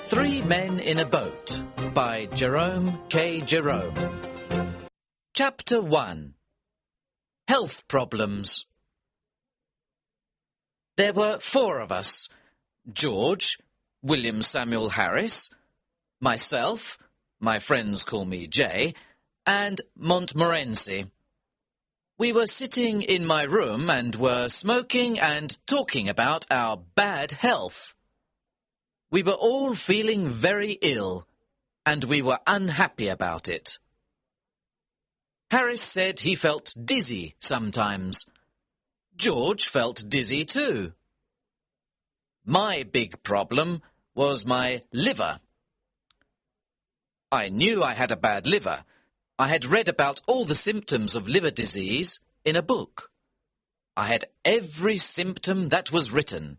Three Men in a Boat by Jerome K. Jerome. Chapter 1. Health Problems. There were four of us: George, William Samuel Harris, myself, my friends call me Jay, and Montmorency. We were sitting in my room and were smoking and talking about our bad health. We were all feeling very ill, and we were unhappy about it. Harris said he felt dizzy sometimes. George felt dizzy too. My big problem was my liver. I knew I had a bad liver. I had read about all the symptoms of liver disease in a book. I had every symptom that was written.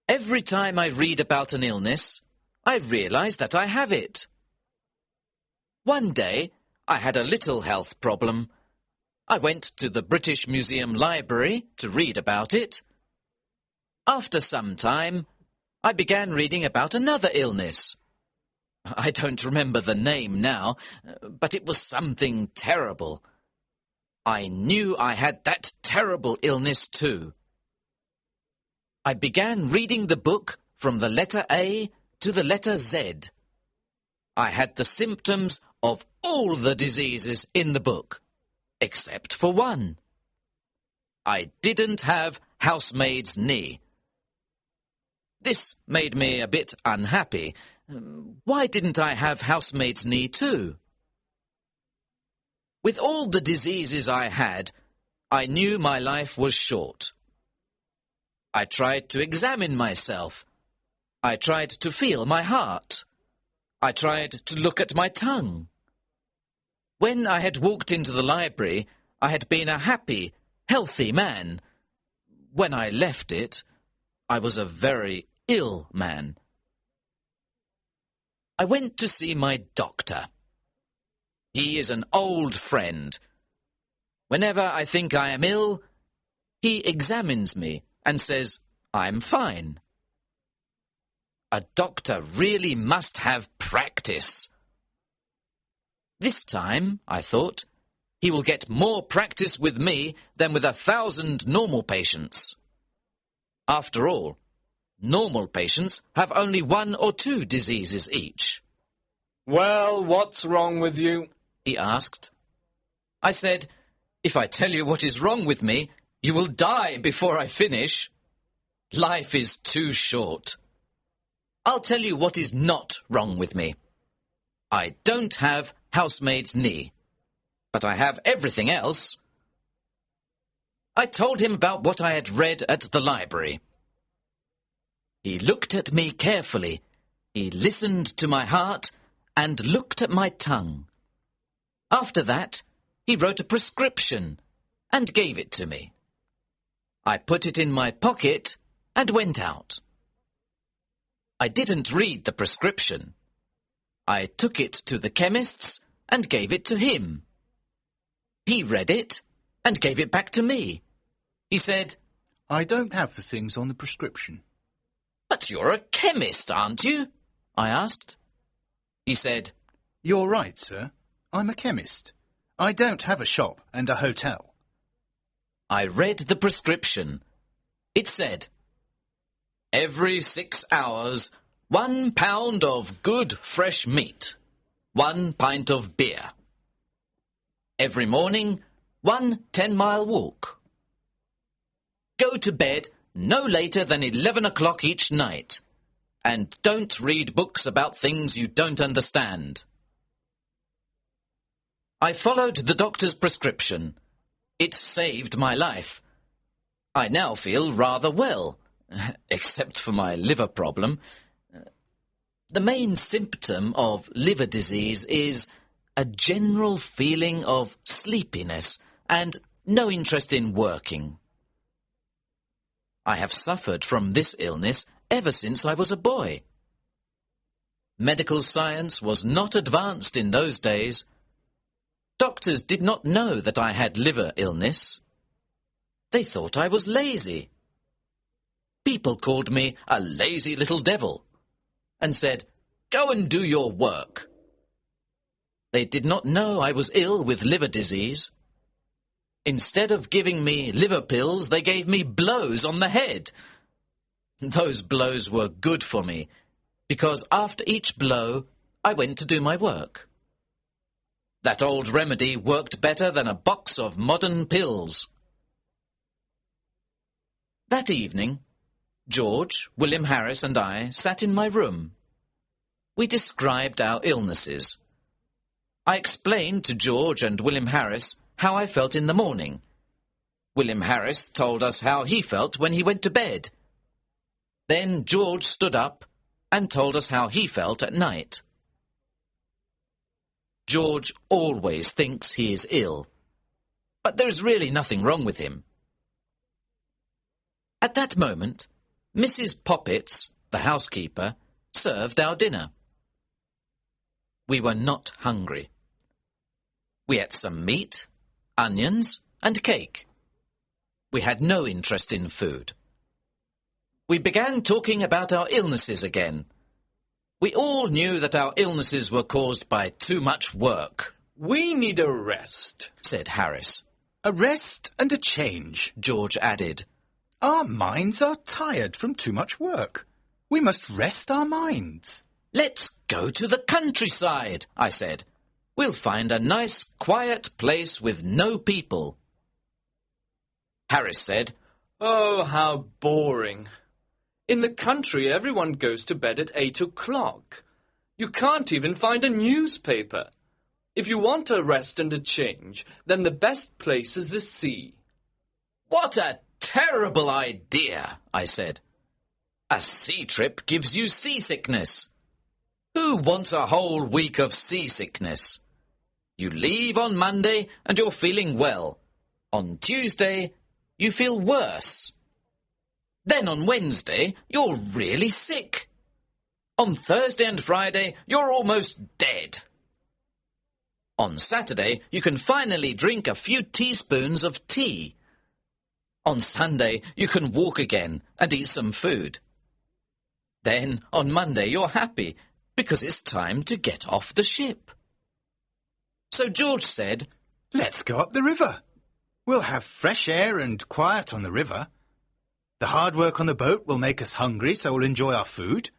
Every time I read about an illness, I realize that I have it. One day, I had a little health problem. I went to the British Museum Library to read about it. After some time, I began reading about another illness. I don't remember the name now, but it was something terrible. I knew I had that terrible illness too. I began reading the book from the letter A to the letter Z. I had the symptoms of all the diseases in the book, except for one. I didn't have housemaid's knee. This made me a bit unhappy. Why didn't I have housemaid's knee too? With all the diseases I had, I knew my life was short. I tried to examine myself. I tried to feel my heart. I tried to look at my tongue. When I had walked into the library, I had been a happy, healthy man. When I left it, I was a very ill man. I went to see my doctor. He is an old friend. Whenever I think I am ill, he examines me and says, I'm fine. A doctor really must have practice. This time, I thought, he will get more practice with me than with 1,000 normal patients. After all, normal patients have only 1 or 2 diseases each. Well, what's wrong with you? He asked. I said, if I tell you what is wrong with me, you will die before I finish. Life is too short. I'll tell you what is not wrong with me. I don't have housemaid's knee, but I have everything else. I told him about what I had read at the library. He looked at me carefully. He listened to my heart and looked at my tongue. After that, he wrote a prescription and gave it to me. I put it in my pocket and went out. I didn't read the prescription. I took it to the chemist's and gave it to him. He read it and gave it back to me. He said, I don't have the things on the prescription. But you're a chemist, aren't you? I asked. He said, You're right, sir. I'm a chemist. I don't have a shop and a hotel. I read the prescription. It said, every 6 hours, 1 pound of good fresh meat, 1 pint of beer. Every morning, 1 10-mile walk. Go to bed no later than 11 o'clock each night, and don't read books about things you don't understand. I followed the doctor's prescription. It saved my life. I now feel rather well, except for my liver problem. The main symptom of liver disease is a general feeling of sleepiness and no interest in working. I have suffered from this illness ever since I was a boy. Medical science was not advanced in those days. Doctors did not know that I had liver illness. They thought I was lazy. People called me a lazy little devil. and said, "Go and do your work." They did not know I was ill with liver disease. Instead of giving me liver pills, they gave me blows on the head. Those blows were good for me, because after each blow, I went to do my work. That old remedy worked better than a box of modern pills. That evening, George, William Harris and I sat in my room. We described our illnesses. I explained to George and William Harris how I felt in the morning. William Harris told us how he felt when he went to bed. Then George stood up and told us how he felt at night. George always thinks he is ill, but there is really nothing wrong with him. At that moment, Mrs. Poppets, the housekeeper, served our dinner. We were not hungry. We ate some meat, onions, and cake. We had no interest in food. We began talking about our illnesses again. We all knew that our illnesses were caused by too much work. "We need a rest," said Harris. A rest and a change, George added. Our minds are tired from too much work. We must rest our minds. "Let's go to the countryside," I said. "We'll find a nice, quiet place with no people." Harris said, "Oh, how boring. In the country, everyone goes to bed at 8 o'clock. You can't even find a newspaper. If you want a rest and a change, then the best place is the sea." "What a terrible idea," I said. "A sea trip gives you seasickness. Who wants a whole week of seasickness? You leave on Monday and you're feeling well. On Tuesday, you feel worse. Then on Wednesday, you're really sick. On Thursday and Friday, you're almost dead. On Saturday, you can finally drink a few teaspoons of tea. On Sunday, you can walk again and eat some food. Then, on Monday, you're happy because it's time to get off the ship." So George said, Let's go up the river. We'll have fresh air and quiet on the river. The hard work on the boat will make us hungry, so we'll enjoy our food.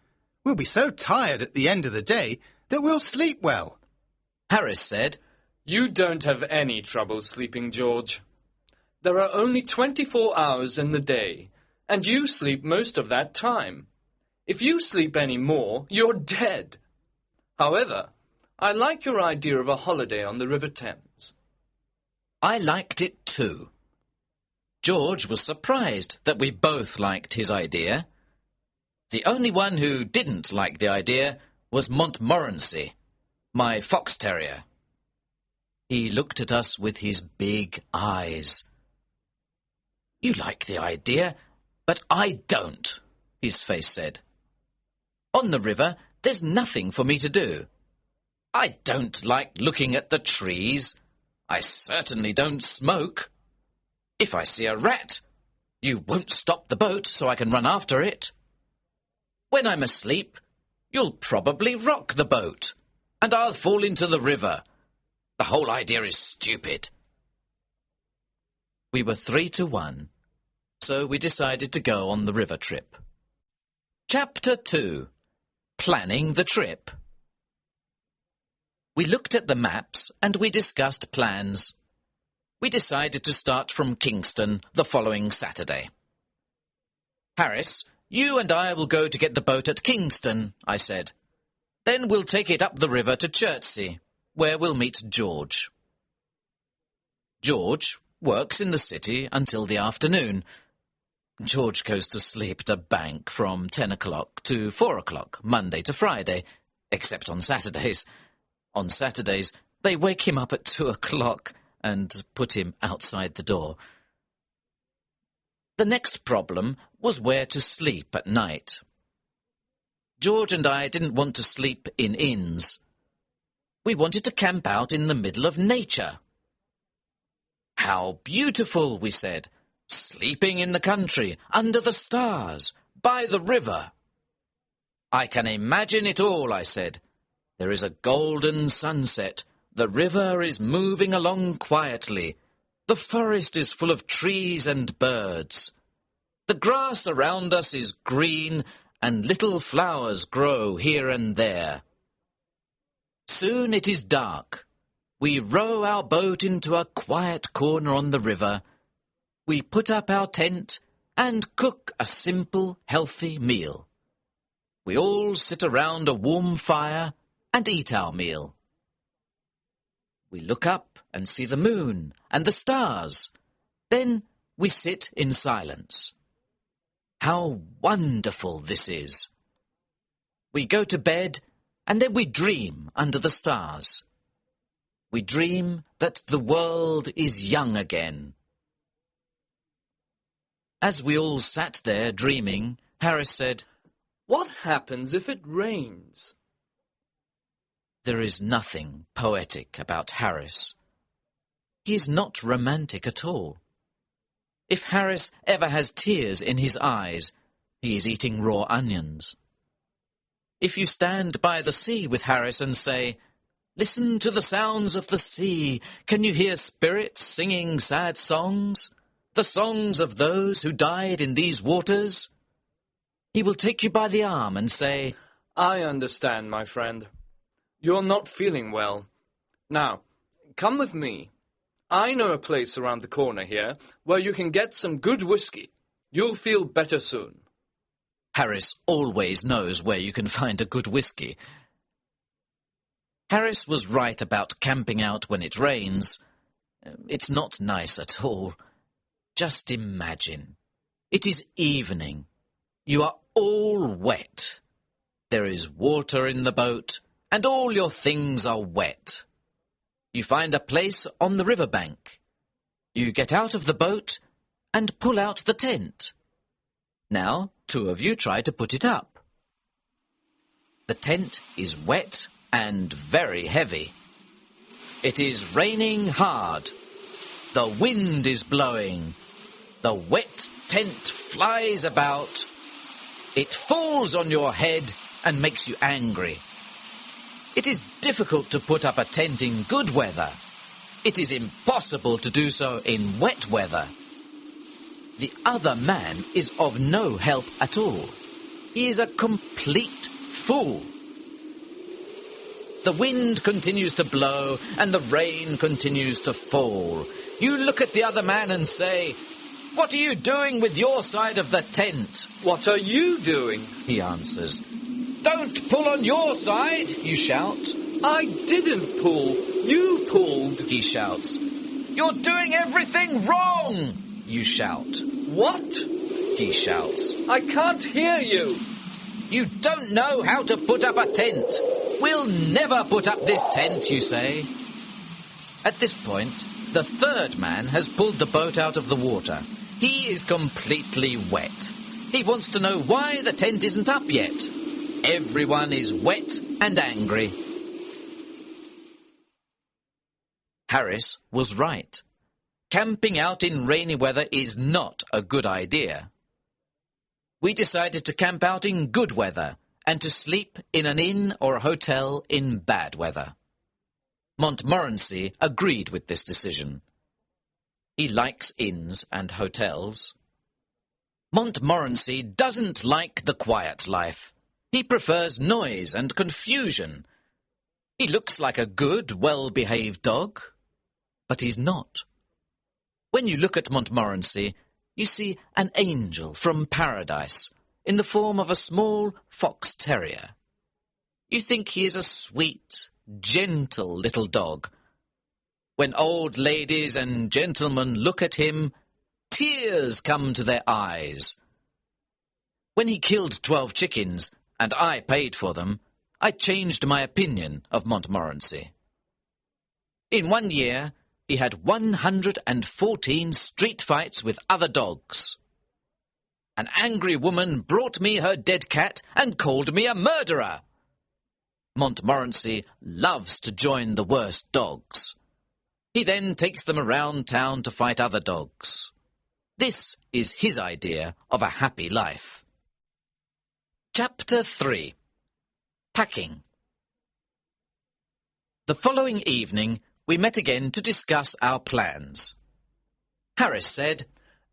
We'll be so tired at the end of the day that we'll sleep well. Harris said, "You don't have any trouble sleeping, George. There are only 24 hours in the day, and you sleep most of that time. If you sleep any more, you're dead. However, I like your idea of a holiday on the River Thames." I liked it too. George was surprised that we both liked his idea. The only one who didn't like the idea was Montmorency, my fox terrier. He looked at us with his big eyes. "You like the idea, but I don't," his face said. "On the river, there's nothing for me to do. I don't like looking at the trees. I certainly don't smoke. If I see a rat, you won't stop the boat so I can run after it. When I'm asleep, you'll probably rock the boat, and I'll fall into the river. The whole idea is stupid." We were 3-1, so we decided to go on the river trip. Chapter 2. Planning the trip. We looked at the maps and we discussed plans. We decided to start from Kingston the following Saturday. "Harris, you and I will go to get the boat at Kingston," I said. "Then we'll take it up the river to Chertsey, where we'll meet George." George works in the city until the afternoon. George goes to sleep at a bank from 10 o'clock to 4 o'clock, Monday to Friday, except on Saturdays. On Saturdays, they wake him up at 2 o'clock and put him outside the door. The next problem was where to sleep at night. George and I didn't want to sleep in inns. We wanted to camp out in the middle of nature. "How beautiful," we said, "sleeping in the country, under the stars, by the river." I can imagine it all, I said. There is a golden sunset. The river is moving along quietly. The forest is full of trees and birds. The grass around us is green, and little flowers grow here and there. Soon it is dark. We row our boat into a quiet corner on the river. We put up our tent and cook a simple, healthy meal. We all sit around a warm fire and eat our meal. We look up and see the moon and the stars. Then we sit in silence. How wonderful this is! We go to bed and then we dream under the stars. We dream that the world is young again. As we all sat there dreaming, Harris said, "What happens if it rains?" There is nothing poetic about Harris. He is not romantic at all. If Harris ever has tears in his eyes, he is eating raw onions. If you stand by the sea with Harris and say, "Listen to the sounds of the sea. Can you hear spirits singing sad songs? The songs of those who died in these waters?" He will take you by the arm and say, "I understand, my friend. You're not feeling well. Now, come with me. I know a place around the corner here where you can get some good whiskey. You'll feel better soon." Harris always knows where you can find a good whiskey. Harris was right about camping out when it rains. It's not nice at all. Just imagine. It is evening. You are all wet. There is water in the boat, and all your things are wet. You find a place on the riverbank. You get out of the boat and pull out the tent. Now, 2 of you try to put it up. The tent is wet and very heavy. It is raining hard. The wind is blowing. The wet tent flies about. It falls on your head and makes you angry. It is difficult to put up a tent in good weather. It is impossible to do so in wet weather. The other man is of no help at all. He is a complete fool. The wind continues to blow and the rain continues to fall. You look at the other man and say, "What are you doing with your side of the tent?" "What are you doing?" he answers. "Don't pull on your side," you shout. "I didn't pull. You pulled," he shouts. "You're doing everything wrong," you shout. "What?" he shouts. "I can't hear you." "You don't know how to put up a tent. We'll never put up this tent," you say. At this point, the third man has pulled the boat out of the water. He is completely wet. He wants to know why the tent isn't up yet. Everyone is wet and angry. Harris was right. Camping out in rainy weather is not a good idea. We decided to camp out in good weather and to sleep in an inn or a hotel in bad weather. Montmorency agreed with this decision. He likes inns and hotels. Montmorency doesn't like the quiet life. He prefers noise and confusion. He looks like a good, well-behaved dog, but he's not. When you look at Montmorency, you see an angel from paradise in the form of a small fox terrier. You think he is a sweet, gentle little dog. When old ladies and gentlemen look at him, tears come to their eyes. When he killed 12 chickens, and I paid for them, I changed my opinion of Montmorency. In 1 year, he had 114 street fights with other dogs. An angry woman brought me her dead cat and called me a murderer. Montmorency loves to join the worst dogs. He then takes them around town to fight other dogs. This is his idea of a happy life. Chapter 3. Packing. The following evening, we met again to discuss our plans. Harris said,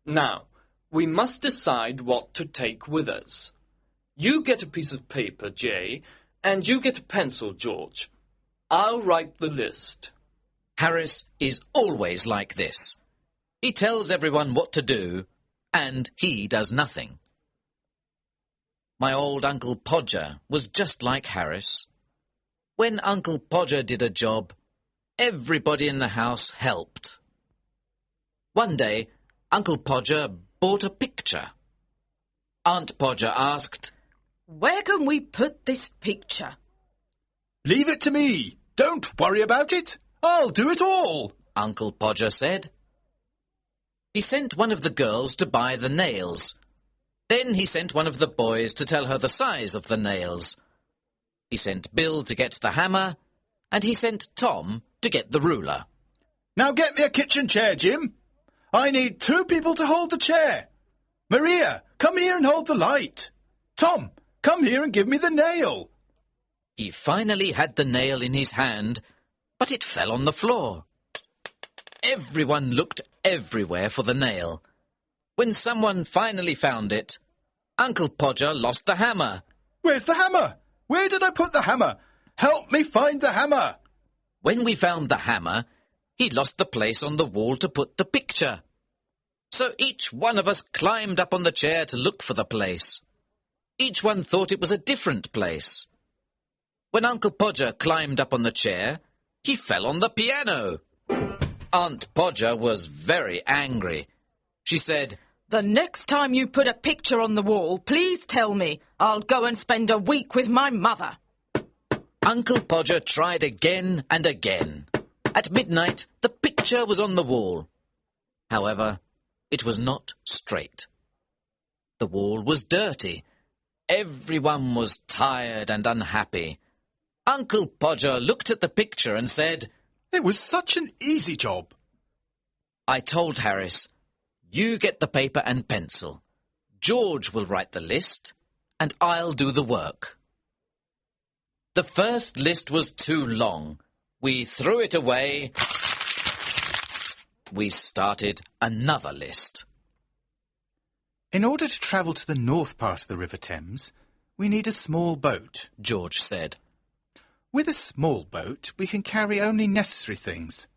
Now, we must decide what to take with us. You get a piece of paper, Jay, and you get a pencil, George. I'll write the list. Harris is always like this. He tells everyone what to do, and he does nothing. My old Uncle Podger was just like Harris. When Uncle Podger did a job, everybody in the house helped. One day, Uncle Podger bought a picture. Aunt Podger asked, "Where can we put this picture?" Leave it to me. Don't worry about it. I'll do it all, Uncle Podger said. He sent one of the girls to buy the nails. Then he sent one of the boys to tell her the size of the nails. He sent Bill to get the hammer, and he sent Tom to get the ruler. Now get me a kitchen chair, Jim. I need 2 people to hold the chair. Maria, come here and hold the light. Tom, come here and give me the nail. He finally had the nail in his hand, but it fell on the floor. Everyone looked everywhere for the nail. When someone finally found it, Uncle Podger lost the hammer. Where's the hammer? Where did I put the hammer? Help me find the hammer. When we found the hammer, he lost the place on the wall to put the picture. So each one of us climbed up on the chair to look for the place. Each one thought it was a different place. When Uncle Podger climbed up on the chair, he fell on the piano. Aunt Podger was very angry. She said, "The next time you put a picture on the wall, please tell me. I'll go and spend a week with my mother." Uncle Podger tried again and again. At midnight, the picture was on the wall. However, it was not straight. The wall was dirty. Everyone was tired and unhappy. Uncle Podger looked at the picture and said, It was such an easy job. I told Harris, "You get the paper and pencil. George will write the list, and I'll do the work." The first list was too long. We threw it away. We started another list. In order to travel to the north part of the River Thames, we need a small boat, George said. With a small boat, we can carry only necessary things.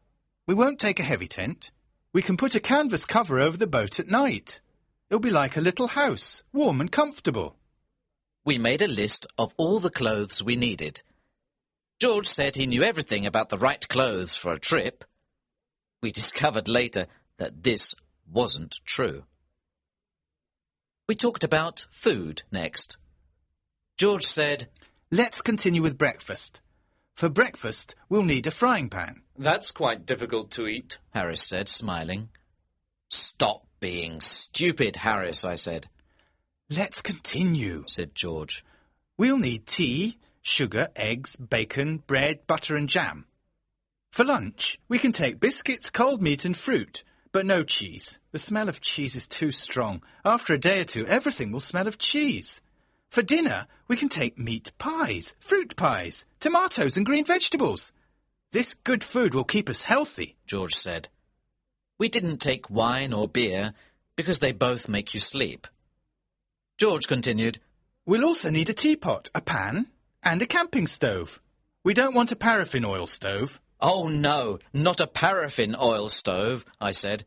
We won't take a heavy tent. We can put a canvas cover over the boat at night. It'll be like a little house, warm and comfortable. We made a list of all the clothes we needed. George said he knew everything about the right clothes for a trip. We discovered later that this wasn't true. We talked about food next. George said, Let's continue with breakfast. For breakfast, we'll need a frying pan. That's quite difficult to eat, Harris said, smiling. Stop being stupid, Harris, I said. Let's continue, said George. We'll need tea, sugar, eggs, bacon, bread, butter and jam. For lunch, we can take biscuits, cold meat and fruit, but no cheese. The smell of cheese is too strong. After a day or two, everything will smell of cheese. For dinner, we can take meat pies, fruit pies, tomatoes and green vegetables. This good food will keep us healthy, George said. We didn't take wine or beer because they both make you sleep. George continued, We'll also need a teapot, a pan and a camping stove. We don't want a paraffin oil stove. Oh, no, not a paraffin oil stove, I said.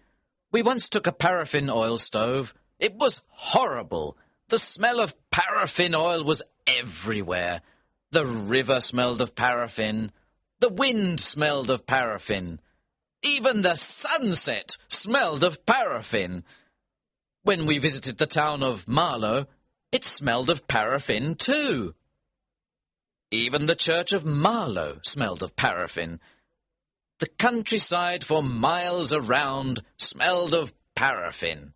We once took a paraffin oil stove. It was horrible. The smell of paraffin oil was everywhere. The river smelled of paraffin. The wind smelled of paraffin. Even the sunset smelled of paraffin. When we visited the town of Marlow, it smelled of paraffin too. Even the church of Marlow smelled of paraffin. The countryside for miles around smelled of paraffin.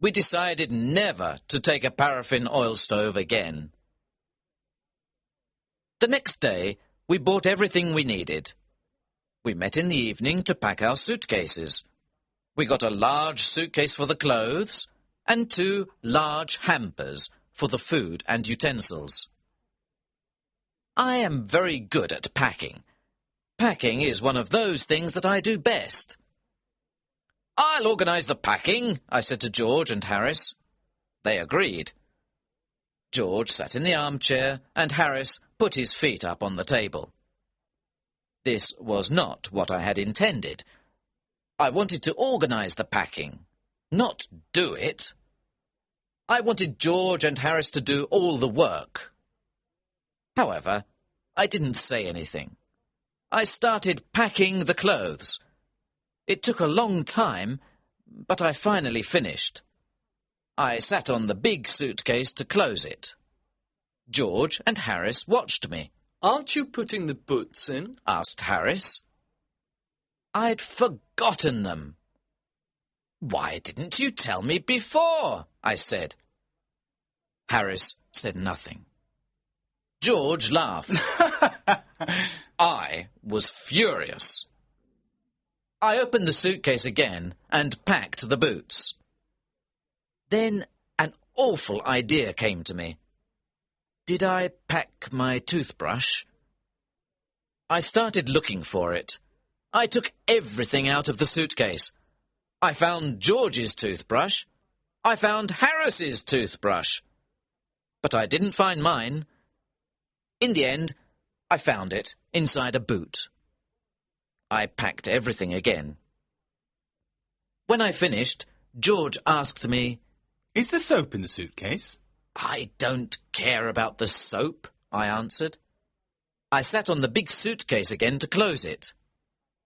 We decided never to take a paraffin oil stove again. The next day, we bought everything we needed. We met in the evening to pack our suitcases. We got a large suitcase for the clothes and 2 large hampers for the food and utensils. I am very good at packing. Packing is one of those things that I do best. I'll organise the packing, I said to George and Harris. They agreed. George sat in the armchair and Harris put his feet up on the table. This was not what I had intended. I wanted to organise the packing, not do it. I wanted George and Harris to do all the work. However, I didn't say anything. I started packing the clothes. It took a long time, but I finally finished. I sat on the big suitcase to close it. George and Harris watched me. Aren't you putting the boots in? Asked Harris. I'd forgotten them. Why didn't you tell me before? I said. Harris said nothing. George laughed. I was furious. I opened the suitcase again and packed the boots. Then an awful idea came to me. Did I pack my toothbrush? I started looking for it. I took everything out of the suitcase. I found George's toothbrush. I found Harris's toothbrush. But I didn't find mine. In the end, I found it inside a boot. I packed everything again. When I finished, George asked me, Is the soap in the suitcase? I don't care about the soap, I answered. I sat on the big suitcase again to close it.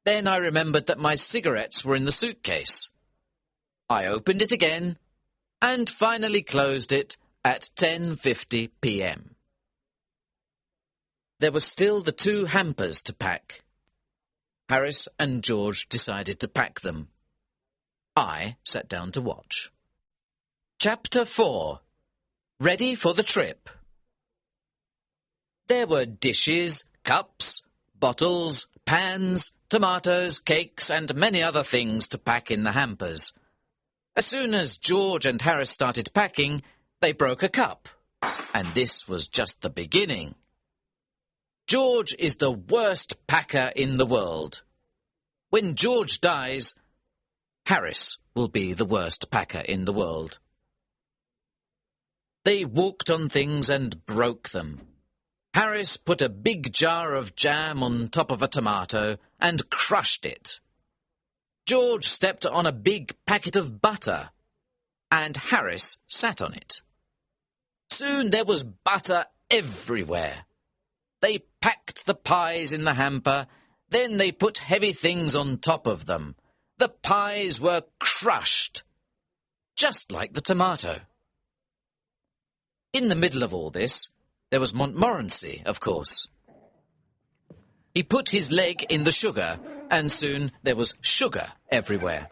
Then I remembered that my cigarettes were in the suitcase. I opened it again and finally closed it at 10:50 p.m. There were still the 2 hampers to pack. Harris and George decided to pack them. I sat down to watch. Chapter 4. Ready for the trip. There were dishes, cups, bottles, pans, tomatoes, cakes, and many other things to pack in the hampers. As soon as George and Harris started packing, they broke a cup. And this was just the beginning. George is the worst packer in the world. When George dies, Harris will be the worst packer in the world. They walked on things and broke them. Harris put a big jar of jam on top of a tomato and crushed it. George stepped on a big packet of butter, and Harris sat on it. Soon there was butter everywhere. They packed the pies in the hamper, then they put heavy things on top of them. The pies were crushed, just like the tomato. In the middle of all this, there was Montmorency, of course. He put his leg in the sugar, and soon there was sugar everywhere.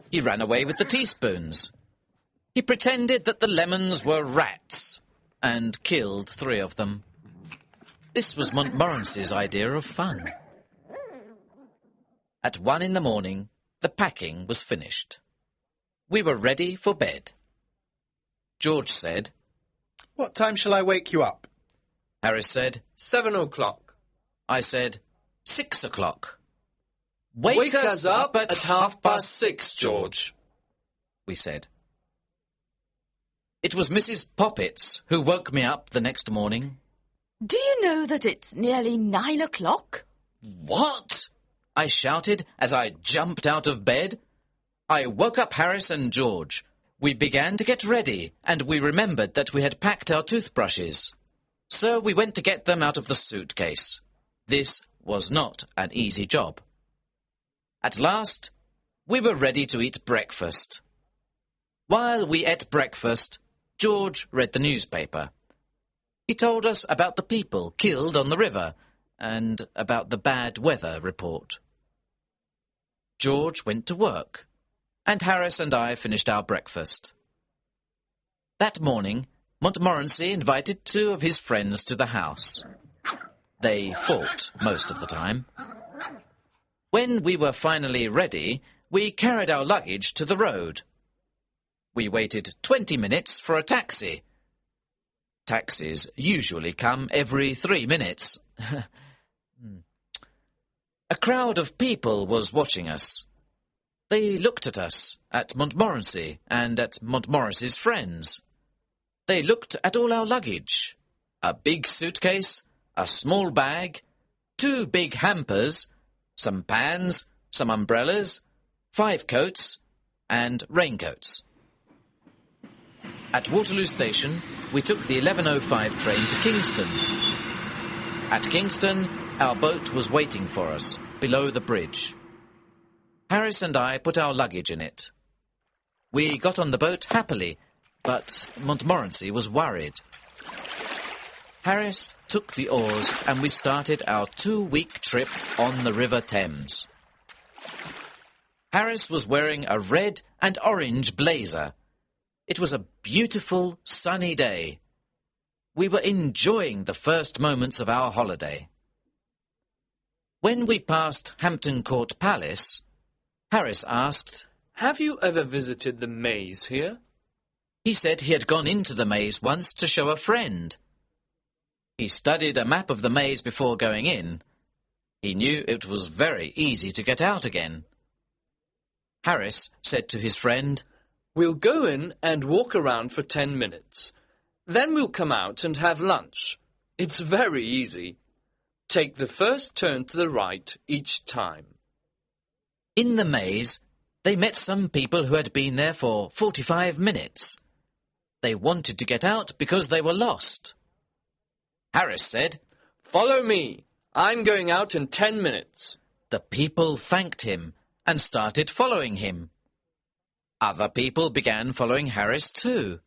He ran away with the teaspoons. He pretended that the lemons were rats, and killed 3 of them. This was Montmorency's idea of fun. At 1 in the morning, the packing was finished. We were ready for bed. George said, What time shall I wake you up? Harris said, 7 o'clock. I said, 6 o'clock. Wake us up at 6:30, George, we said. It was Mrs. Poppets who woke me up the next morning. Do you know that it's nearly 9 o'clock? What? I shouted as I jumped out of bed. I woke up Harris and George. We began to get ready, and we remembered that we had packed our toothbrushes. So we went to get them out of the suitcase. This was not an easy job. At last, we were ready to eat breakfast. While we ate breakfast, George read the newspaper. He told us about the people killed on the river and about the bad weather report. George went to work, and Harris and I finished our breakfast. That morning, Montmorency invited 2 of his friends to the house. They fought most of the time. When we were finally ready, we carried our luggage to the road. We waited 20 minutes for a taxi. Taxis usually come every 3 minutes. A crowd of people was watching us. They looked at us, at Montmorency, and at Montmorency's friends. They looked at all our luggage. A big suitcase, a small bag, 2 big hampers, some pans, some umbrellas, 5 coats, and raincoats. At Waterloo Station, we took the 11:05 train to Kingston. At Kingston, our boat was waiting for us, below the bridge. Harris and I put our luggage in it. We got on the boat happily, but Montmorency was worried. Harris took the oars and we started our 2-week trip on the River Thames. Harris was wearing a red and orange blazer. It was a beautiful, sunny day. We were enjoying the first moments of our holiday. When we passed Hampton Court Palace, Harris asked, "Have you ever visited the maze here?" He said he had gone into the maze once to show a friend. He studied a map of the maze before going in. He knew it was very easy to get out again. Harris said to his friend, "We'll go in and walk around for 10 minutes. Then we'll come out and have lunch. It's very easy. Take the first turn to the right each time." In the maze, they met some people who had been there for 45 minutes. They wanted to get out because they were lost. Harris said, "Follow me. I'm going out in 10 minutes. The people thanked him and started following him. Other people began following Harris too.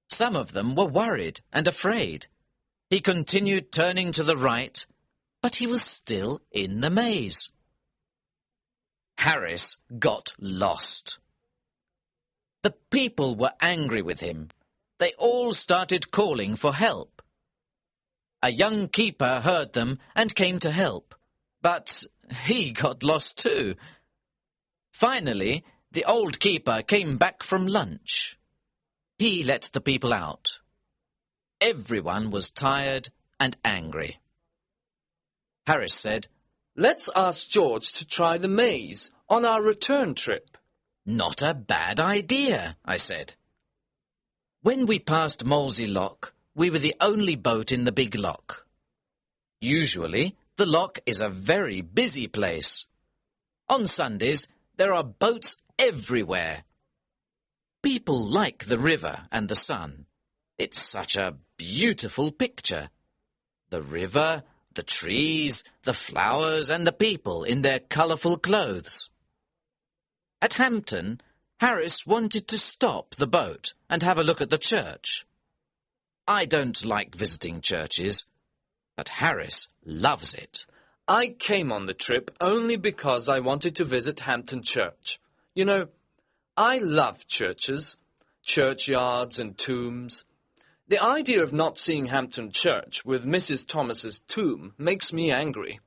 Some of them were worried and afraid. He continued turning to the right, but he was still in the maze. Harris got lost. The people were angry with him. They all started calling for help. A young keeper heard them and came to help, but he got lost too. Finally, the old keeper came back from lunch. He let the people out. Everyone was tired and angry. Harris said, "Let's ask George to try the maze on our return trip." "Not a bad idea," I said. When we passed Molesey Lock, we were the only boat in the big lock. Usually, the lock is a very busy place. On Sundays, there are boats everywhere. People like the river and the sun. It's such a beautiful picture. The river, the trees, the flowers and the people in their colourful clothes. At Hampton, Harris wanted to stop the boat and have a look at the church. I don't like visiting churches, but Harris loves it. I came on the trip only because I wanted to visit Hampton Church. You know, I love churches, churchyards and tombs. The idea of not seeing Hampton Church with Mrs. Thomas's tomb makes me angry.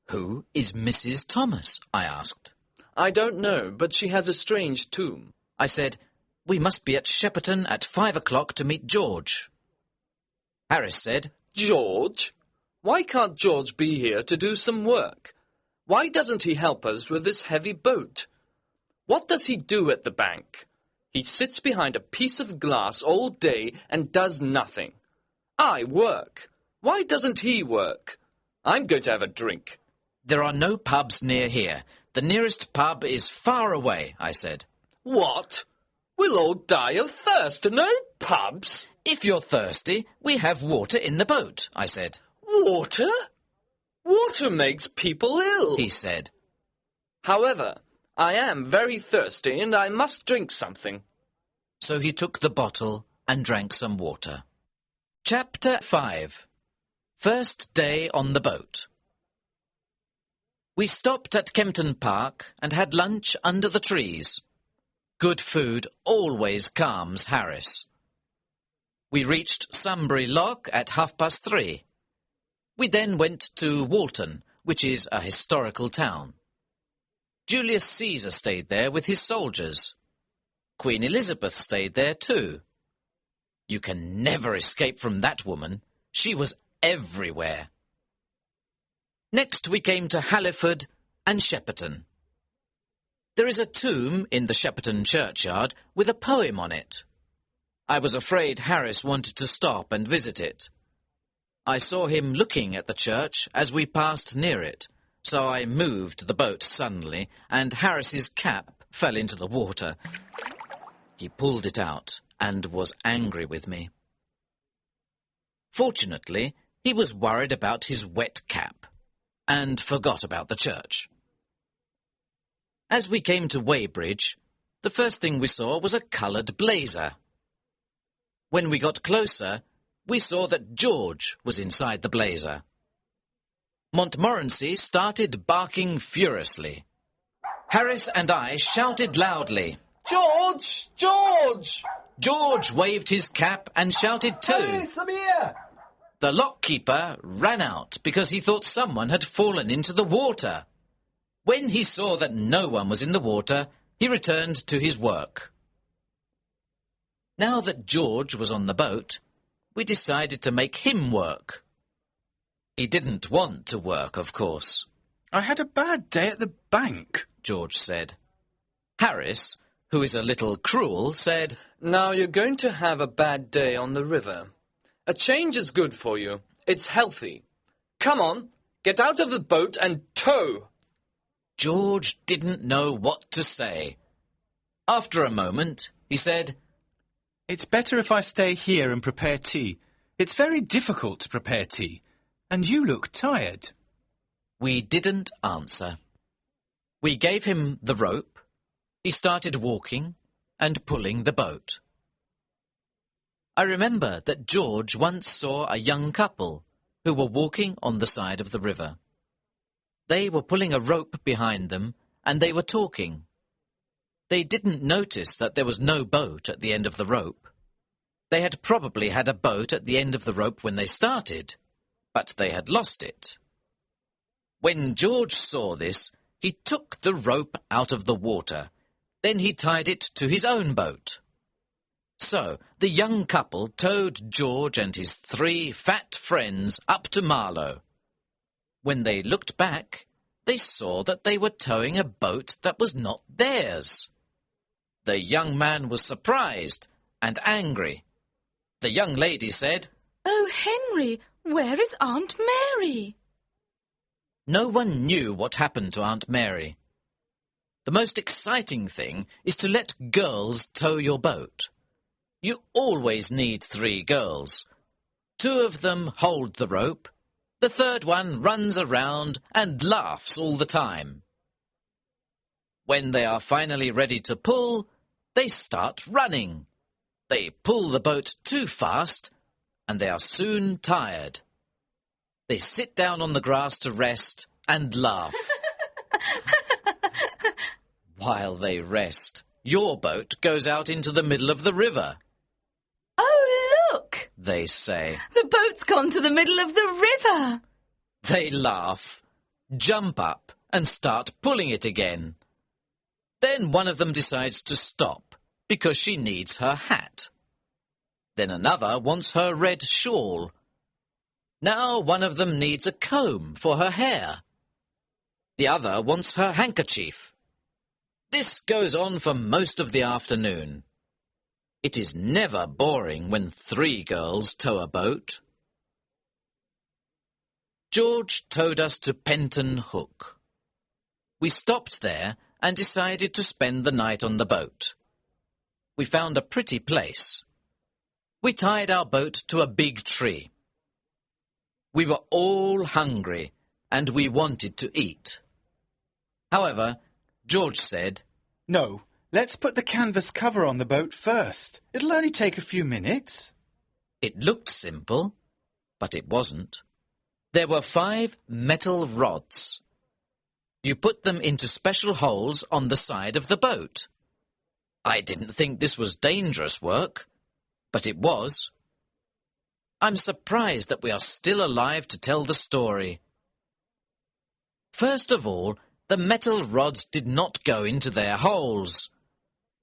"Who is Mrs. Thomas?" I asked. "I don't know, but she has a strange tomb." I said, "We must be at Shepperton at 5 o'clock to meet George." Harris said, "George? Why can't George be here to do some work? Why doesn't he help us with this heavy boat? What does he do at the bank? He sits behind a piece of glass all day and does nothing. I work. Why doesn't he work? I'm going to have a drink." "There are no pubs near here. The nearest pub is far away," I said. "What? We'll all die of thirst. No pubs?" "If you're thirsty, we have water in the boat," I said. "Water? Water makes people ill," he said. "However, I am very thirsty and I must drink something." So he took the bottle and drank some water. Chapter 5. First day on the boat. We stopped at Kempton Park and had lunch under the trees. Good food always calms Harris. We reached Sunbury Lock at 3:30. We then went to Walton, which is a historical town. Julius Caesar stayed there with his soldiers. Queen Elizabeth stayed there too. You can never escape from that woman. She was everywhere. Next we came to Halliford and Shepperton. There is a tomb in the Shepperton churchyard with a poem on it. I was afraid Harris wanted to stop and visit it. I saw him looking at the church as we passed near it, so I moved the boat suddenly, and Harris's cap fell into the water. He pulled it out and was angry with me. Fortunately, he was worried about his wet cap and forgot about the church. As we came to Weybridge, the first thing we saw was a coloured blazer. When we got closer, we saw that George was inside the blazer. Montmorency started barking furiously. Harris and I shouted loudly, George! George! George waved his cap and shouted too. Hey, Samir! The lockkeeper ran out because he thought someone had fallen into the water. When he saw that no one was in the water, he returned to his work. Now that George was on the boat, we decided to make him work. He didn't want to work, of course. I had a bad day at the bank, George said. Harris, who is a little cruel, said, Now you're going to have a bad day on the river. A change is good for you. It's healthy. Come on, get out of the boat and tow. George didn't know what to say. After a moment, he said, It's better if I stay here and prepare tea. It's very difficult to prepare tea, and you look tired. We didn't answer. We gave him the rope. He started walking and pulling the boat. I remember that George once saw a young couple who were walking on the side of the river. They were pulling a rope behind them, and they were talking. They didn't notice that there was no boat at the end of the rope. They had probably had a boat at the end of the rope when they started, but they had lost it. When George saw this, he took the rope out of the water. Then he tied it to his own boat. So the young couple towed George and his 3 fat friends up to Marlow. When they looked back, they saw that they were towing a boat that was not theirs. The young man was surprised and angry. The young lady said, Oh, Henry, where is Aunt Mary? No one knew what happened to Aunt Mary. The most exciting thing is to let girls tow your boat. You always need 3 girls. 2 of them hold the rope. The third one runs around and laughs all the time. When they are finally ready to pull, they start running. They pull the boat too fast, and they are soon tired. They sit down on the grass to rest and laugh. While they rest, your boat goes out into the middle of the river. Oh, look! They say. The boat's gone to the middle of the river. They laugh, jump up, and start pulling it again. Then one of them decides to stop because she needs her hat. Then another wants her red shawl. Now one of them needs a comb for her hair. The other wants her handkerchief. This goes on for most of the afternoon. It is never boring when 3 girls tow a boat. George towed us to Penton Hook. We stopped there and decided to spend the night on the boat. We found a pretty place. We tied our boat to a big tree. We were all hungry and we wanted to eat. However, George said, No, let's put the canvas cover on the boat first. It'll only take a few minutes. It looked simple, but it wasn't. There were 5 metal rods. You put them into special holes on the side of the boat. I didn't think this was dangerous work, but it was. I'm surprised that we are still alive to tell the story. First of all, the metal rods did not go into their holes.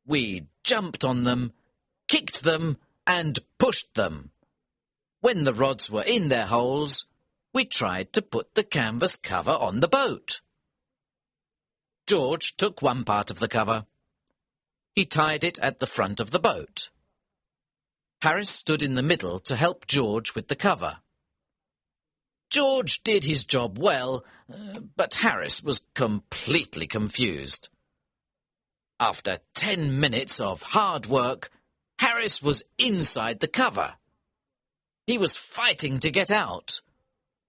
We jumped on them, kicked them, and pushed them. When the rods were in their holes, we tried to put the canvas cover on the boat. George took one part of the cover. He tied it at the front of the boat. Harris stood in the middle to help George with the cover. George did his job well, but Harris was completely confused. After 10 minutes of hard work, Harris was inside the cover. He was fighting to get out.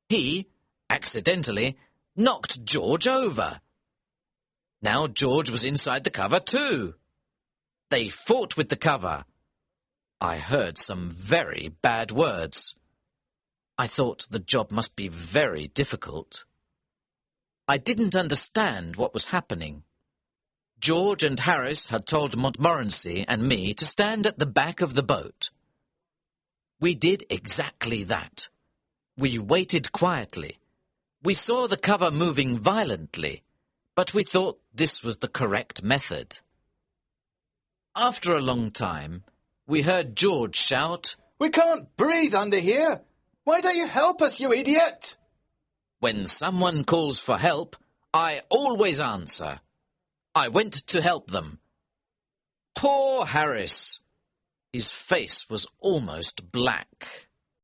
He, accidentally, knocked George over. Now George was inside the cover too. They fought with the cover. I heard some very bad words. I thought the job must be very difficult. I didn't understand what was happening. George and Harris had told Montmorency and me to stand at the back of the boat. We did exactly that. We waited quietly. We saw the cover moving violently, but we thought this was the correct method. After a long time, we heard George shout, "We can't breathe under here! Why don't you help us, you idiot?" When someone calls for help, I always answer. I went to help them. Poor Harris! His face was almost black.